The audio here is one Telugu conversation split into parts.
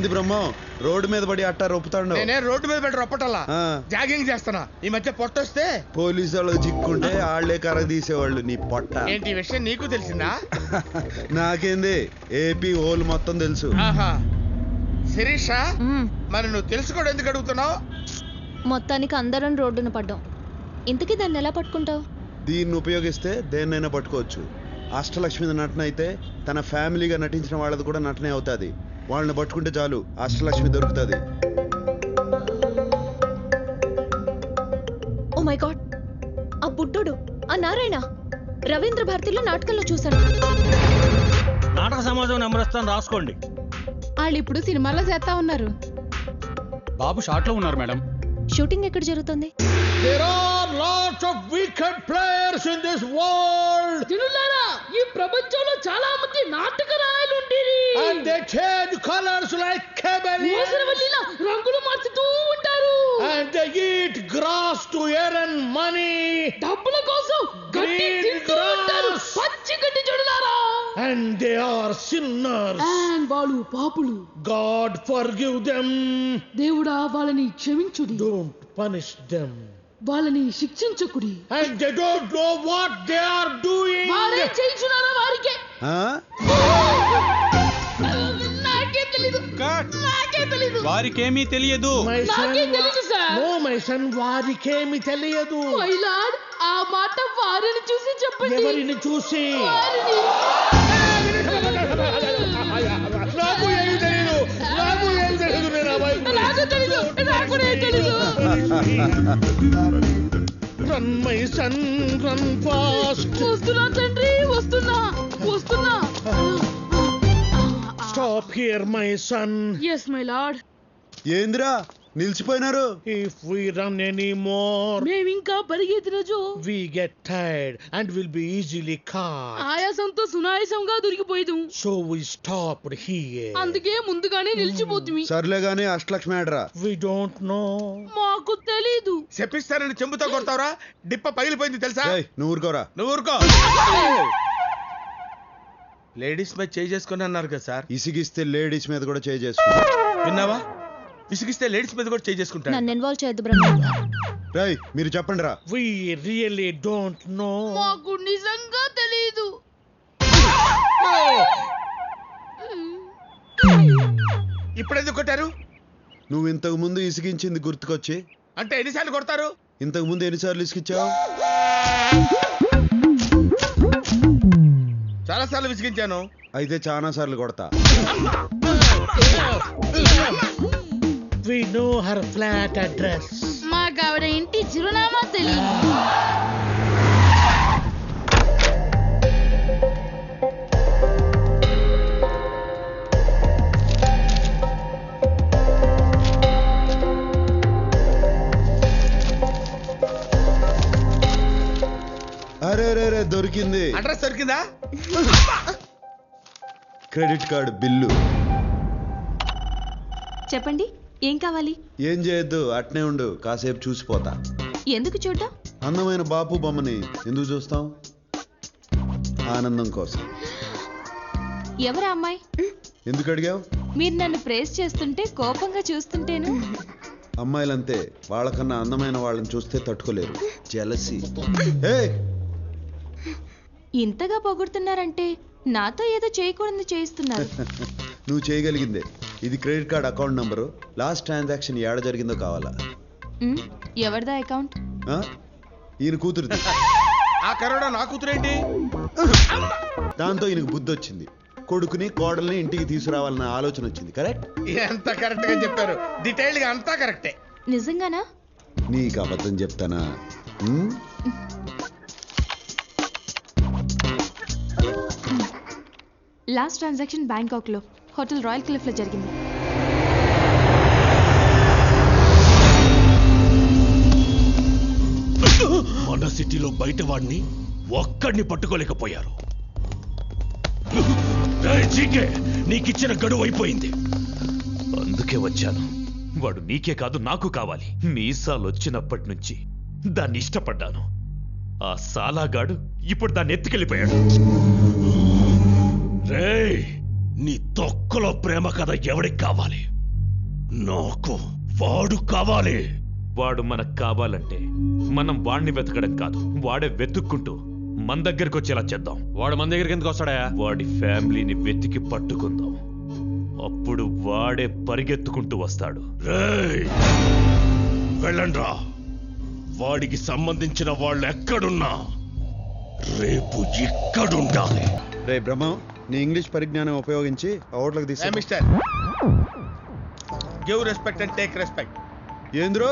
ఏంది బ్రహ్మం రోడ్డు మీద పడి అట్టా రొప్పుతాడు? నేనే రోడ్డు మీద పడి రొప్పటల్లా, జాగింగ్ చేస్తానా. ఈ మధ్య పొట్టొస్తే పోలీసు వాళ్ళు చిక్కుంటే ఆళ్లే కర్ర తీసేవాళ్ళు. నీ పొట్ట ఏంటి ఈ విషయం నీకు తెలిసిందా? నాకేంది, ఏపీ హోల్ మొత్తం తెలుసు. ఆహా, శిరీష మరి నువ్వు తెలుసుకోవడం ఎందుకు అడుగుతున్నావు? మొత్తానికి అందరం రోడ్డున పడ్డాం. ఇంతకీ దాన్ని ఎలా పట్టుకుంటావు? దీన్ని ఉపయోగిస్తే దేన్నైనా పట్టుకోవచ్చు. అష్టలక్ష్మి నటన అయితే తన ఫ్యామిలీగా నటించిన వాళ్ళది కూడా నటనే అవుతుంది. వాళ్ళని పట్టుకుంటే చాలు, అష్టలక్ష్మి దొరుకుతుంది. ఓ మై గాడ్, ఆ బుడ్డోడు, ఆ నారాయణ రవీంద్ర భారతిలో నాటకంలో చూశాను. నాటక సమాజం నెంబర్ ఇస్తాను, రాసుకోండి. వాళ్ళు ఇప్పుడు సినిమాలో చేస్తా ఉన్నారు. బాబు షాట్ లో ఉన్నారు మేడం. షూటింగ్ ఎక్కడ జరుగుతుంది? There are lots of wicked players in this world. జనులారా, ఈ ప్రపంచంలో చాలా మంది నాటక రాయలు ఉండేది. And they change colors like chameleons. మోసరవల్లిలా రంగులు మార్చుతూ ఉంటారు. And they eat grass to earn money. డబ్బుల కోసం గడ్డి తింటూ ఉంటారు. పచ్చి గడ్డి జనులారా. And they are sinners. And వాళ్ళు పాపులు. God forgive them. దేవుడా వాళ్ళని క్షమించుడి. Don't punish them. వాళ్ళని శిక్షించకుడి. And they don't know what they are doing. వారే చేయించున్నారా వారికే? నాకే తెలీదు. నాకే తెలీదు. వారికేమీ తెలియదు. నాకే తెలీదు సార్. No my son, వారికేమి తెలియదు. మై లార్డ్, ఆ మాట వారిని చూసి చెప్పండి. ఎవరిని చూసి? వారిని. నాకు ఏమి తెలియదు, నాకు ఏమి తెలియదు. నేను నాకు తెలీదు, నాకు తెలీదు. Run my son, run fast. వస్తున్నా తండ్రి, వస్తున్నా వస్తున్నా. Stop here my son. Yes my lord. ఏందిరా నిలిచిపోయినారు? If we run any more, మేమింకా పరిగెత్తిన Joe we get tired and will be easily caught. ఆయాసంతో సునాయాసంగా దొరికిపోయేదు. So we stopped here. అందుకే ముందుగానే నిలిచిపోతుంది. సర్లే గానీ అష్టలక్ష్మి ఆడరా. We don't know. మాకు తెలీదు. చెప్పిస్తానని చెంబుతో కొడతావరా? డిప్ప పగిలిపోయింది తెలుసా? నువ్వు ఊరుకోరా. నువ్వు ఊరుకో. లేడీస్ మీద చేసుకుని అన్నారు కదా సార్. ఇసిగిస్తే లేడీస్ మీద కూడా చేసుకో. విన్నావా? ఇసిగిస్తే లేడీస్ మీద కూడా చేసుకుంటా. నన్ను ఇన్వాల్వ్ చేయొద్దు బ్రహ్మ. రేయ్ మీరు చెప్పండి రా. We really don't know. మాకు నిజంగా తెలీదు. ఇప్పుడు ఎందుకు కొట్టారు? నువ్వు ఇంతకు ముందు ఇసిగించింది గుర్తుకొచ్చి. అంటే ఎన్నిసార్లు కొడతారు? ఇంతకు ముందు ఎన్నిసార్లు ఇసిగించావు? చాలా సార్లు విసిగించాను. అయితే చాలా సార్లు కొడతా. We know her flat address. మాకు ఆవిడ ఇంటి చిరునామా తెలీదు. అరే రే దొరికింది. అడ్రస్ దొరికిందా? Credit card bill. చెప్పండి, ఏం కావాలి? ఏం చేయొద్దు, అట్నే ఉండు, కాసేపు చూసిపోతా. ఎందుకు చూడ్డా? అందమైన బాపు బొమ్మని ఎందుకు చూస్తాం? ఆనందం కోసం. ఎవరా అమ్మాయి? ఎందుకు అడిగావు? మీరు నన్ను ప్రేస్ చేస్తుంటే కోపంగా చూస్తుంటేను. అమ్మాయిలంతే, వాళ్ళకన్నా అందమైన వాళ్ళని చూస్తే తట్టుకోలేరు. జెలసీ. ఇంతగా పొగుడుతున్నారంటే నాతో ఏదో చేయకూడదు చేయిస్తున్నారు. నువ్వు చేయగలిగిందే. ఇది credit card account number. Last transaction ఏడ జరిగిందో కావాలా? ఎవరిదా అకౌంట్? ఈయన కూతురుది. ఆ కరోనా నా కూతురేంటి? దాంతో ఈయనకు బుద్ధి వచ్చింది. కొడుకుని కోడల్ని ఇంటికి తీసుకురావాలన్న ఆలోచన వచ్చింది. కరెక్ట్? ఎంత కరెక్ట్ గా చెప్పారు. డీటెయిల్డ్ గా అంతా కరెక్టే. నిజంగానా? నీకు అబద్ధం చెప్తానా? లాస్ట్ ట్రాన్సాక్షన్ బ్యాంకాక్ లో హోటల్ రాయల్ క్లిఫ్ లో జరిగింది. మన సిటీలో బయట వాడిని ఒక్కడిని పట్టుకోలేకపోయారు. నీకిచ్చిన గడువు అయిపోయింది. అందుకే వచ్చాను. వాడు నీకే కాదు నాకు కావాలి. మీసాలు వచ్చినప్పటి నుంచి దాన్ని ఇష్టపడ్డాను. ఆ సాలాగాడు ఇప్పుడు దాన్ని ఎత్తుకెళ్ళిపోయాడు. రేయ్, నీ తొక్కలో ప్రేమ కథ ఎవడికి కావాలి? నాకు వాడు కావాలి. వాడు మనకు కావాలంటే మనం వాడిని వెతకడం కాదు, వాడే వెతుక్కుంటూ మన దగ్గరికి వచ్చేలా చేద్దాం. వాడు మన దగ్గరికి ఎందుకు వస్తాడా? వాడి ఫ్యామిలీని వెతికి పట్టుకుందాం. అప్పుడు వాడే పరిగెత్తుకుంటూ వస్తాడు. వెళ్ళండ్రా. వాడికి సంబంధించిన వాళ్ళు ఎక్కడున్నా రేపు ఇక్కడుండాలి. రే బ్రహ్మం, నీ ఇంగ్లీష్ పరిజ్ఞానం ఉపయోగించి ఓట్లకు తీసా. Mister give respect and take respect. ఏంద్రో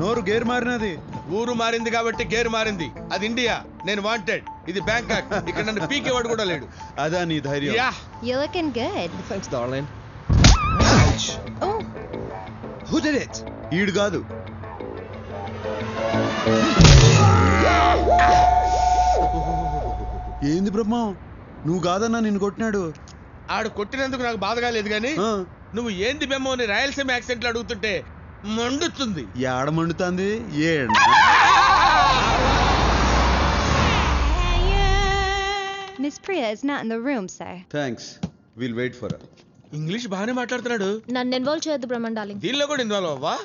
నోరు గేర్ మారినది? ఊరు మారింది కాబట్టి గేరు మారింది. అది ఇండియా, నేను వాంటెడ్. ఇది బ్యాంకాక్, ఇక్కడ నన్ను పీకేవాడు కూడా లేడు. అదా నీ ధైర్యం? Yeah You're looking good. Thanks darling. Oh, who did it? ఈడు కాదు. ఏంది బ్రహ్మం, నువ్వు కాదన్నా నిన్ను కొట్టినాడు. ఆడు కొట్టినందుకు నాకు బాధగా లేదు కానీ ఆ, నువ్వు ఏంది బెమ్మో అని రాయలసీమ యాక్సెంట్లు అడుగుతుంటే మండుతుంది. ఏడ మండుతాంది? ఏడ Miss Priya is not in the room, sir. Thanks, will wait for. English బాగానే మాట్లాడుతున్నాడు. నన్ను ఇన్వాల్వ్ చేయొద్దు బ్రహ్మన్ డార్లింగ్. దీనిలో కూడా ఇన్వాల్వ్ అవ్వా?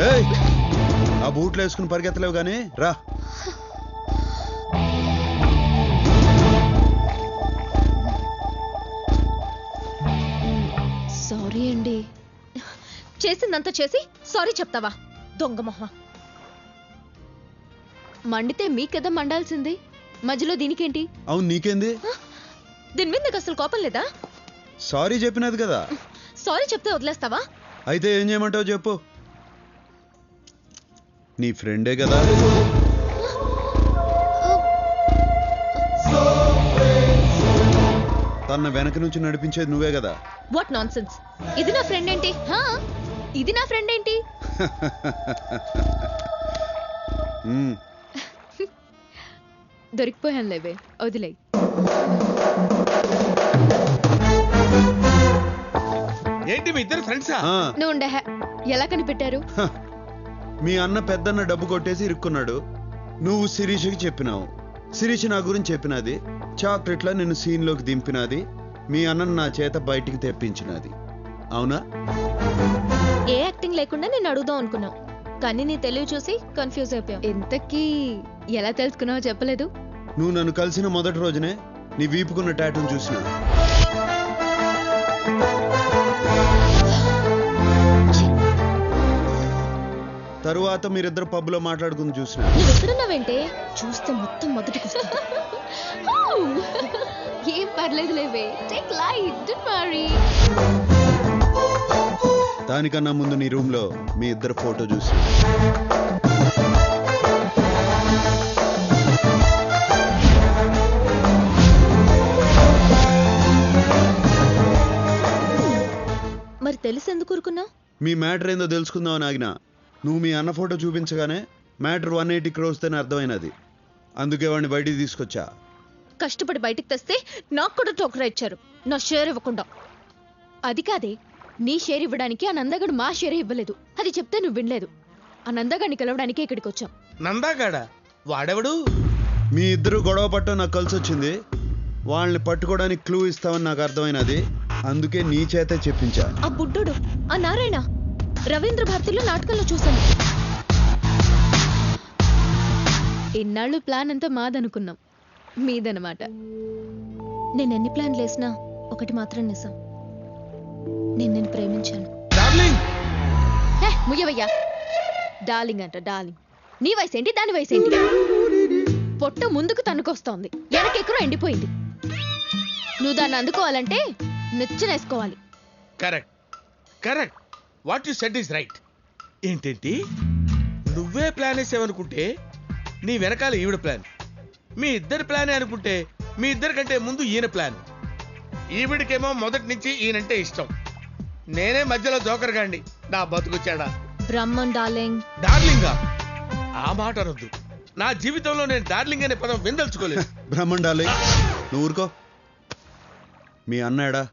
ఏయ్, ఆ బూట్లు వేసుకుని పరిగెత్తలేవు గానీ రా. సారీ అండి. చేసిందంతా చేసి సారీ చెప్తావా? దొంగ మొహ. మండితే మీకెదా మండాల్సింది, మధ్యలో దీనికేంటి? అవును, నీకేంది? దీని మీద నీకు అసలు కోపం లేదా? సారీ చెప్పినది కదా. సారీ చెప్తే వదిలేస్తావా? అయితే ఏం చేయమంటావు చెప్పు. నీ ఫ్రెండే కదా. తన వెనక నుంచి నడిపించేది నువ్వే కదా. What non sense. ఇది నా ఫ్రెండ్ ఏంటి? ఇది నా ఫ్రెండ్ ఏంటి? మ్మ్. దొరికిపోయాను లేవే, వదిలే. ఏంటి మీ ఇద్దరు ఫ్రెండ్సా? ఆ, నువ్వు ఉండే ఎలా కనిపెట్టారు? మీ అన్న పెద్దన్న డబ్బు కొట్టేసి ఇరుక్కున్నాడు. నువ్వు శిరీషకి చెప్పినావు, శిరీష్ నా గురించి చెప్పినది, చాక్లెట్లా నిన్ను సీన్లోకి దింపినది, మీ అన్నను నా చేత బయటికి తెప్పించినది. అవునా? ఏ యాక్టింగ్ లేకుండా నేను అడుగుదాం అనుకున్నావు, కానీ నీ తెలివి చూసి కన్ఫ్యూజ్ అయిపోయావు. ఇంతకీ ఎలా తెలుసుకున్నావో చెప్పలేదు. నువ్వు నన్ను కలిసిన మొదటి రోజునే నీ వీపుకున్న టాటూను చూసిన. తరువాత మీరిద్దరు పబ్లో మాట్లాడుకుని చూసిన. నువ్వు ఎక్కడున్నావేంటే? చూస్తే మొత్తం మొదటికి వస్తుంది. ఏం పర్లేదు లేవే, టేక్ లైట్, డోంట్ వరీ. దానికన్నా ముందు నీ రూమ్ లో మీ ఇద్దరు ఫోటో చూసిన. మరి తెలిసి ఎందుకు ఊరుకున్నావు? మీ మ్యాటర్ ఏందో తెలుసుకుందామని ఆగిన. నువ్వు మీ అన్న ఫోటో చూపించగానే మ్యాటర్ 180 crores అని అర్థమైనది. అందుకే వాడిని బయటికి తీసుకొచ్చా. కష్టపడి బయటికి తెస్తే నాకు కూడా టోకరా ఇచ్చారు, నా షేర్ ఇవ్వకుండా. అది కాదే, నీ షేర్ ఇవ్వడానికి ఆ నందగాడు మా షేర్ ఇవ్వలేదు. అది చెప్తే నువ్వు వినలేదు. ఆ నందగాడిని కలవడానికి ఇక్కడికి వచ్చాం. నందాగాడా? వాడెవడు? మీ ఇద్దరు గొడవ పట్టడం నాకు కలిసి వచ్చింది. వాళ్ళని పట్టుకోవడానికి క్లూ ఇస్తామని నాకు అర్థమైనది. అందుకే నీ చేతే చెప్పించా. ఆ బుడ్డోడు, ఆ నారాయణ, రవీంద్ర భారతిలో నాటకంలో చూశాను. ఇన్నాళ్ళు ప్లాన్ అంతా మాదనుకున్నాం, మీదనమాట. నేను ఎన్ని ప్లాన్లు వేసినా ఒకటి మాత్రం నిజం, నేను ప్రేమించాను. డార్లింగ్! ముయ్యవయ్యా. డార్లింగ్ అంట డార్లింగ్. నీ వయసు ఏంటి, దాని వయసు ఏంటి? పొట్ట ముందుకు తన్నుకొస్తోంది, వెనకెక్కడో ఎండిపోయింది. నువ్వు దాన్ని అందుకోవాలంటే నెచ్చనేసుకోవాలి. Correct correct, what you said is right. ఏంటేంటి, నువ్వే ప్లాన్ వేసావనుకుంటే నీ వెనకాల ఈవిడ ప్లాన్, మీ ఇద్దరి ప్లానే అనుకుంటే మీ ఇద్దరి కంటే ముందు ఈయన ప్లాన్. ఈవిడికేమో మొదటి నుంచి ఈయనంటే ఇష్టం, నేనే మధ్యలో జోకర్ గాండి. నా బతుకొచ్చాడా? బ్రహ్మన్ డార్లింగ్. డార్లింగా? ఆ మాట అనొద్దు. నా జీవితంలో నేను డార్లింగ్ అనే పదం విందల్చుకోలేదు. బ్రహ్మండాలి, నువ్వు ఊరుకో. మీ అన్నాడా?